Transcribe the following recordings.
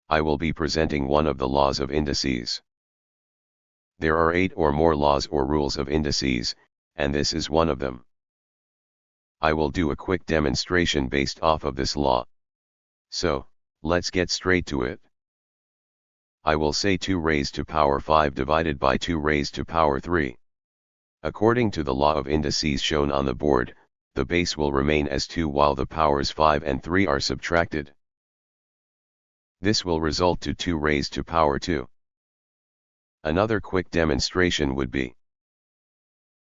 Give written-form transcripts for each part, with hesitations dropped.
I will be presenting one of the laws of indices. There are 8 or more laws or rules of indices, and this is one of them. I will do a quick demonstration based off of this law. So, let's get straight to it. I will say 2 raised to power 5 divided by 2 raised to power 3. According to the law of indices shown on the board, the base will remain as 2 while the powers 5 and 3 are subtracted. This will result to 2 raised to power 2. Another quick demonstration would be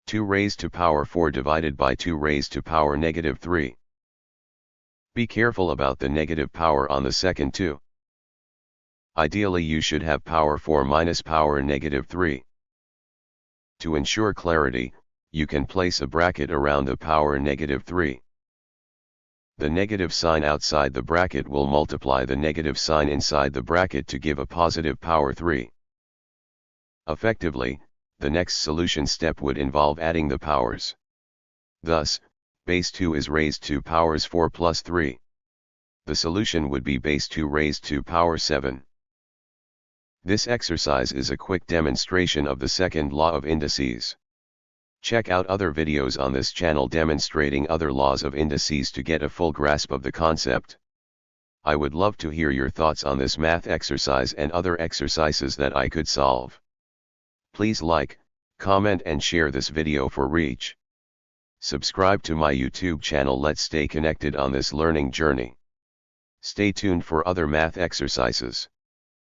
2 raised to power 4 divided by 2 raised to power negative 3. Be careful about the negative power on the second 2. Ideally you should have power 4 minus power negative 3. To ensure clarity, you can place a bracket around the power negative 3. The negative sign outside the bracket will multiply the negative sign inside the bracket to give a positive power 3. Effectively, the next solution step would involve adding the powers. Thus, base 2 is raised to powers 4 plus 3. The solution would be base 2 raised to power 7. This exercise is a quick demonstration of the second law of indices. Check out other videos on this channel demonstrating other laws of indices to get a full grasp of the concept. I would love to hear your thoughts on this math exercise and other exercises that I could solve. Please like, comment and share this video for reach. Subscribe to my YouTube channel. Let's stay connected on this learning journey. Stay tuned for other math exercises.